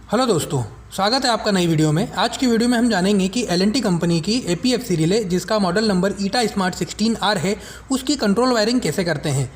Hello दोस्तों, स्वागत है आपका नई वीडियो में। आज की वीडियो में हम जानेंगे कि L&T कंपनी की APFC रिले जिसका मॉडल नंबर ईटा स्मार्ट 16R है, उसकी कंट्रोल वायरिंग कैसे करते हैं।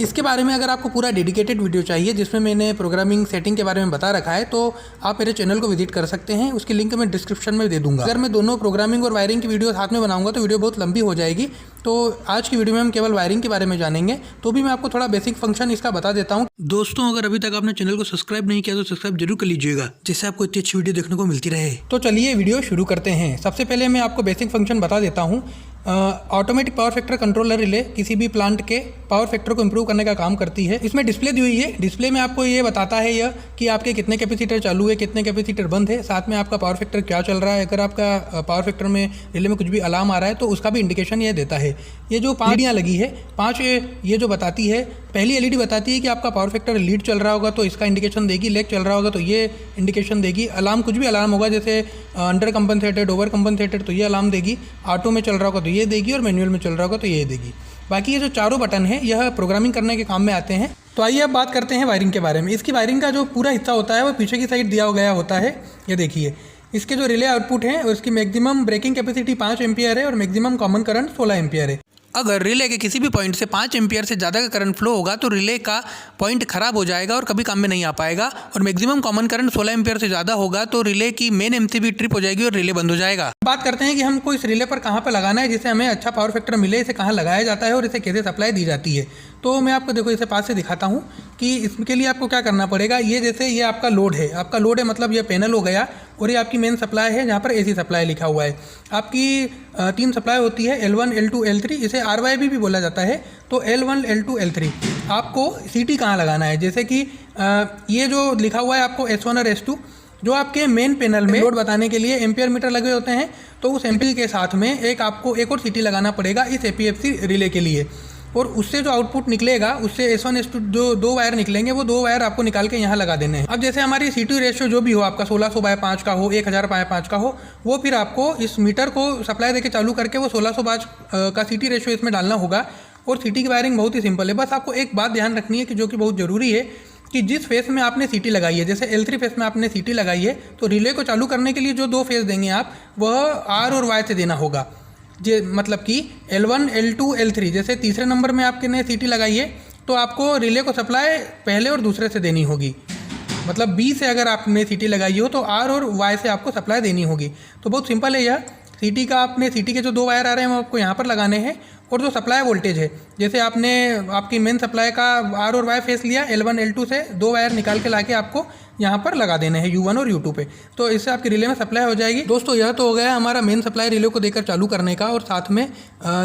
इसके बारे में अगर आपको पूरा डेडिकेटेड वीडियो चाहिए जिसमें मैंने प्रोग्रामिंग सेटिंग के बारे में बता रखा है तो आप मेरे चैनल को विजिट कर सकते हैं। उसकी लिंक मैं डिस्क्रिप्शन में दे दूंगा। अगर मैं दोनों प्रोग्रामिंग और वायरिंग की वीडियो साथ में बनाऊंगा तो वीडियो बहुत लंबी हो जाएगी। तो आज की वीडियो में हम केवल वायरिंग के बारे में जानेंगे। तो भी मैं आपको थोड़ा बेसिक फंक्शन इसका बता देता हूँ। दोस्तों, अगर अभी तक आपने चैनल को सब्सक्राइब नहीं किया तो सब्सक्राइब जरूर कर लीजिएगा, जिससे आपको इतनी अच्छी वीडियो देखने को मिलती रहे। तो चलिए वीडियो शुरू करते हैं। सबसे पहले मैं आपको बेसिक फंक्शन बता देता हूँ। Automatic power factor controller relay किसी भी प्लांट के पावर फैक्टर को इंप्रूव करने का काम करती है। इसमें डिस्प्ले दी हुई है। डिस्प्ले में आपको ये बताता है यह कि आपके कितने कैपेसिटर चालू है, कितने कैपेसिटर बंद है, साथ में आपका पावर फैक्टर क्या चल रहा है। अगर आपका पावर फैक्टर में रिले में कुछ भी अलार्म आ रहा है तो उसका भी इंडिकेशन ये देता है। ये जो 5 LEDयाँ लगी है, 5 ये जो बताती है, पहली LED बताती है कि आपका पावर फैक्टर लीड चल रहा होगा तो इसका इंडिकेशन देगी, लेग चल रहा होगा तो ये इंडिकेशन देगी। अलार्म कुछ भी अलार्म होगा, जैसे अंडर कंपनसेटेड, ओवर कंपनसेटेड, तो ये अलार्म देगी। ऑटो में चल रहा होगा तो ये देगी और मैनुअल में चल रहा होगा तो ये देगी। बाकी ये जो चारों बटन है यह प्रोग्रामिंग करने के काम में आते हैं। तो आइए अब बात करते हैं वायरिंग के बारे में। इसकी वायरिंग का जो पूरा हिस्सा होता है वो पीछे की साइड दिया गया होता है। ये देखिए, इसके जो रिले आउटपुट है उसकी मैक्सिमम ब्रेकिंग कैपेसिटी 5 एम्पियर है और मैक्सिमम कॉमन करंट 16 एम्पियर है। अगर रिले के किसी भी पॉइंट से 5 एम्पियर से ज़्यादा का करंट फ्लो होगा तो रिले का पॉइंट खराब हो जाएगा और कभी काम में नहीं आ पाएगा। और मैक्सिमम कॉमन करंट 16 एम्पियर से ज़्यादा होगा तो रिले की मेन MCB ट्रिप हो जाएगी और रिले बंद हो जाएगा। बात करते हैं कि हमको इस रिले पर कहाँ पर लगाना है जिससे हमें अच्छा पावर फैक्टर मिले, इसे कहाँ लगाया जाता है और इसे कैसे सप्लाई दी जाती है। तो मैं आपको देखो इसे पास से दिखाता हूँ कि इसके लिए आपको क्या करना पड़ेगा। ये जैसे ये आपका लोड है, मतलब ये पैनल हो गया और ये आपकी मेन सप्लाई है जहाँ पर AC सप्लाई लिखा हुआ है। आपकी 3 सप्लाई होती है, L1, L2, L3, इसे RYB भी बोला जाता है। तो L1, L2, L3 आपको CT कहाँ लगाना है, जैसे कि ये जो लिखा हुआ है आपको S1 और S2, जो आपके मेन पैनल में लोड बताने के लिए एम्पियर मीटर लगे होते हैं, तो उस एम्पियर के साथ में आपको एक और CT लगाना पड़ेगा इस APFC रिले के लिए। और उससे जो आउटपुट निकलेगा उससे S1 S2 जो 2 वायर निकलेंगे वो 2 वायर आपको निकाल के यहाँ लगा देने हैं। अब जैसे हमारी CT रेशियो जो भी हो, आपका 1600/5 का हो, 1000/5 का हो, वो फिर आपको इस मीटर को सप्लाई देके चालू करके वो 1600 का CT रेशियो इसमें डालना होगा। और CT की वायरिंग बहुत ही सिंपल है। बस आपको एक बात ध्यान रखनी है कि जो कि बहुत ज़रूरी है कि जिस फेस में आपने CT लगाई है, जैसे L3 फेस में आपने CT लगाई है तो रिले को चालू करने के लिए जो 2 फेस देंगे आप, वह R और Y से देना होगा। मतलब कि L1, L2, L3, जैसे तीसरे नंबर में आपके ने CT लगाई है तो आपको रिले को सप्लाई पहले और दूसरे से देनी होगी। मतलब B से अगर आपने CT लगाई हो तो R और Y से आपको सप्लाई देनी होगी। तो बहुत सिंपल है यह। CT के जो 2 वायर आ रहे हैं वो आपको यहाँ पर लगाने हैं। और जो सप्लाई वोल्टेज है, जैसे आपने आपकी मेन सप्लाई का R और Y फेस लिया, L1, L2 से 2 वायर निकाल के लाके आपको यहाँ पर लगा देने हैं U1 और U2 पे। तो इससे आपकी रिले में सप्लाई हो जाएगी। दोस्तों, यह तो हो गया हमारा मेन सप्लाई रिले को देकर चालू करने का, और साथ में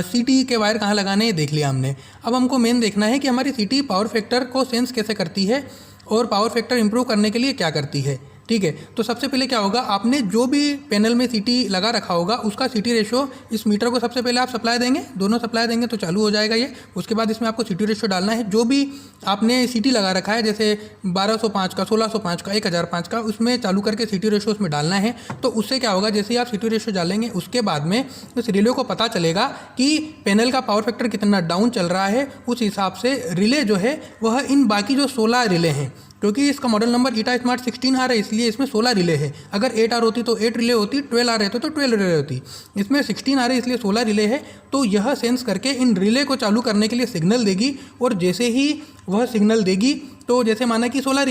CT के वायर कहाँ लगाने हैं देख लिया हमने। अब हमको मेन देखना है कि हमारी CT पावर फैक्टर को सेंस कैसे करती है और पावर फैक्टर इंप्रूव करने के लिए क्या करती है। ठीक है, तो सबसे पहले क्या होगा, आपने जो भी पैनल में CT लगा रखा होगा उसका CT रेशियो इस मीटर को सबसे पहले आप सप्लाई देंगे, दोनों सप्लाई देंगे तो चालू हो जाएगा ये। उसके बाद इसमें आपको CT रेशियो डालना है। जो भी आपने CT लगा रखा है, जैसे 1205 का, 1605 का, 1005 का, उसमें चालू करके CT रेशियो उसमें डालना है। तो उससे क्या होगा, जैसे ही आप CT रेशियो डालेंगे उसके बाद में उस रिले को पता चलेगा कि पैनल का पावर फैक्टर कितना डाउन चल रहा है। उस हिसाब से रिले जो है वह इन बाकी जो 16 रिले हैं, क्योंकि इसका मॉडल नंबर ईटा स्मार्ट 16R है इसलिए इसमें 16 रिले है। अगर 8R होती तो 8 रिले होती, 12R रहते तो 12 रिले होती। इसमें 16R है इसलिए 16 रिले है। तो यह सेंस करके इन रिले को चालू करने के लिए सिग्नल देगी। और जैसे ही वह सिग्नल देगी तो जैसे माना कि 16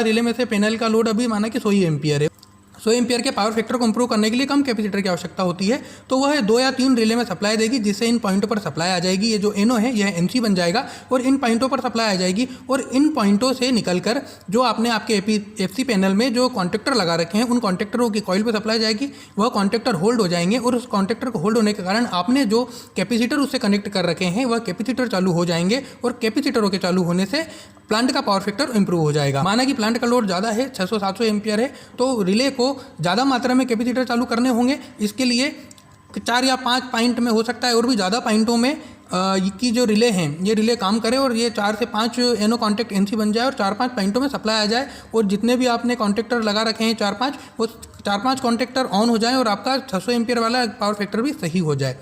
रिले में से पैनल का लोड अभी माना कि 100 एम्पियर है। 100 एम्पियर के पावर फैक्टर को इंप्रूव करने के लिए कम कैपेसिटर की आवश्यकता होती है। तो वह 2 या 3 रिले में सप्लाई देगी, जिससे इन पॉइंटों पर सप्लाई आ जाएगी। ये जो NO है यह NC बन जाएगा और इन पॉइंटों पर सप्लाई आ जाएगी। और इन पॉइंटों से निकलकर जो आपने आपके APFC पैनल में जो कॉन्टेक्टर लगा रखे हैं उन कॉन्टेक्टरों की कॉइल पर सप्लाई जाएगी। वह कॉन्टेक्टर होल्ड हो जाएंगे और उस कॉन्टेक्टर को होल्ड होने के कारण आपने जो कैपेसिटर उससे कनेक्ट कर रखे हैं वह कैपेसिटर चालू हो जाएंगे। और कैपेसिटरों के चालू होने से प्लांट का पावर फैक्टर इंप्रूव हो जाएगा। माना कि प्लांट का लोड ज़्यादा है, 600-700 एम्पियर है, तो रिले को ज़्यादा मात्रा में कैपेसिटर चालू करने होंगे। इसके लिए 4 या 5 पॉइंट में हो सकता है और भी ज़्यादा पॉइंटों में की जो रिले हैं ये रिले काम करे और ये 4 से 5 NO कॉन्टेक्ट NC बन जाए और 4-5 पॉइंटों में सप्लाई आ जाए। और जितने भी आपने कॉन्टेक्टर लगा रखे हैं 4-5, वो 4-5 कॉन्टेक्टर ऑन हो जाए और आपका 600 एम्पियर वाला पावर फैक्टर भी सही हो जाए।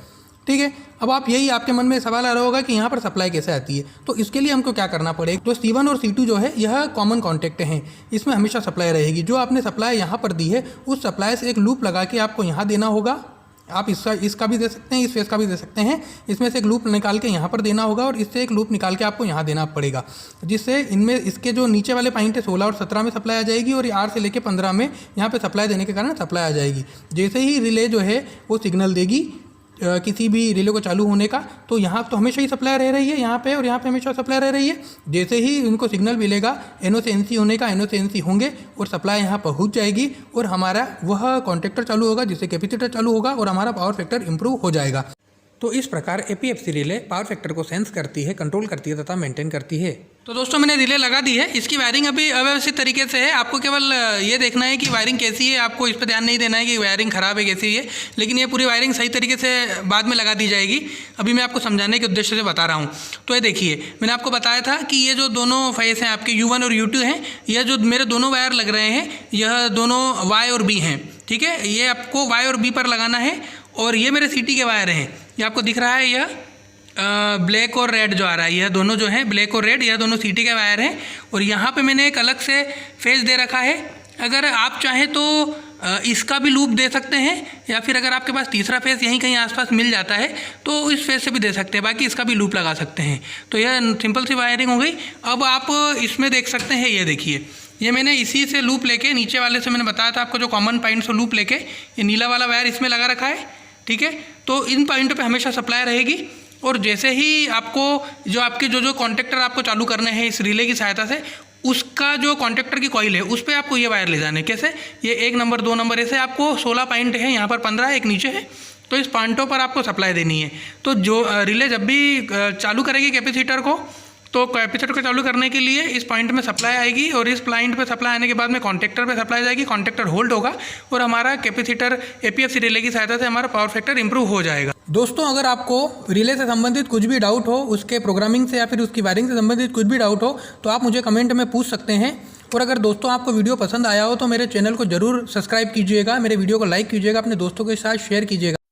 ठीक है, अब आप यही आपके मन में सवाल आ रहा होगा कि यहाँ पर सप्लाई कैसे आती है। तो इसके लिए हमको क्या करना पड़ेगा। तो C1 और C2 जो है यह कॉमन कॉन्टैक्ट हैं, इसमें हमेशा सप्लाई रहेगी। जो आपने सप्लाई यहाँ पर दी है उस सप्लाई से एक लूप लगा के आपको यहाँ देना होगा। आप इसका भी दे सकते हैं, इस फेस का भी दे सकते हैं। इसमें से एक लूप निकाल के यहाँ पर देना होगा और इससे एक लूप निकाल के आपको यहाँ देना पड़ेगा, जिससे इनमें इसके जो नीचे वाले पॉइंट है 16 और 17 में सप्लाई आ जाएगी और 8 से लेकर 15 में यहाँ पे सप्लाई देने के कारण सप्लाई आ जाएगी। जैसे ही रिले जो है वो सिग्नल देगी किसी भी रिले को चालू होने का, तो यहाँ तो हमेशा ही सप्लाई रह रही है यहाँ पे, और यहाँ पे हमेशा सप्लाई रह रही है। जैसे ही उनको सिग्नल मिलेगा NO से NC होने का, NO से NC होंगे और सप्लाई यहाँ पहुँच जाएगी और हमारा वह कॉन्टेक्टर चालू होगा, जिससे कैपेसिटर चालू होगा और हमारा पावर फैक्टर इंप्रूव हो जाएगा। तो इस प्रकार APFC रिले पावर फैक्टर को सेंस करती है, कंट्रोल करती है तथा मेंटेन करती है। तो दोस्तों मैंने रिले लगा दी है। इसकी वायरिंग अभी अव्यवस्थित तरीके से है। आपको केवल ये देखना है कि वायरिंग कैसी है, आपको इस पर ध्यान नहीं देना है कि वायरिंग ख़राब है कैसी है, लेकिन ये पूरी वायरिंग सही तरीके से बाद में लगा दी जाएगी। अभी मैं आपको समझाने के उद्देश्य से बता रहा हूँ। तो ये देखिए, मैंने आपको बताया था कि ये जो दोनों फेस हैं आपके U1 और U2 हैं, यह जो मेरे दोनों वायर लग रहे हैं यह दोनों Y और B हैं, ठीक है। ये आपको Y और B पर लगाना है और ये मेरे CT के वायर हैं। ये आपको दिख रहा है, यह ब्लैक और रेड जो आ रहा है, यह दोनों जो हैं ब्लैक और रेड, यह दोनों CT के वायर हैं। और यहाँ पे मैंने एक अलग से फेस दे रखा है। अगर आप चाहें तो इसका भी लूप दे सकते हैं, या फिर अगर आपके पास तीसरा फेस यहीं कहीं आसपास मिल जाता है तो इस फेस से भी दे सकते हैं, बाकी इसका भी लूप लगा सकते हैं। तो यह सिंपल सी वायरिंग हो गई। अब आप इसमें देख सकते हैं, ये देखिए, ये मैंने इसी से लूप लेके, नीचे वाले से मैंने बताया था आपको जो कॉमन पॉइंट से लूप लेके ये नीला वाला वायर इसमें लगा रखा है, ठीक है। तो इन पॉइंट पे हमेशा सप्लाई रहेगी। और जैसे ही आपको जो कॉन्टेक्टर आपको चालू करने हैं इस रिले की सहायता से, उसका जो कॉन्टेक्टर की कॉइल है उस पर आपको ये वायर ले जाने। कैसे? ये 1 नंबर 2 नंबर ऐसे आपको 16 पॉइंट है, यहाँ पर 15 एक नीचे है, तो इस पॉइंटों पर आपको सप्लाई देनी है। तो जो रिले जब भी चालू करेगी कैपेसिटर को, तो कैपेसिटर को चालू करने के लिए इस पॉइंट में सप्लाई आएगी और इस पॉइंट पे सप्लाई आने के बाद में कॉन्टेक्टर पे सप्लाई जाएगी, कॉन्टेक्टर होल्ड होगा और हमारा कैपेसिटर APFC रिले की सहायता से हमारा पावर फैक्टर इंप्रूव हो जाएगा। दोस्तों अगर आपको रिले से संबंधित कुछ भी डाउट हो, उसके प्रोग्रामिंग से या फिर उसकी वायरिंग से संबंधित कुछ भी डाउट हो, तो आप मुझे कमेंट में पूछ सकते हैं। और अगर दोस्तों आपको वीडियो पसंद आया हो तो मेरे चैनल को जरूर सब्सक्राइब कीजिएगा, मेरे वीडियो को लाइक कीजिएगा, अपने दोस्तों के साथ शेयर कीजिएगा।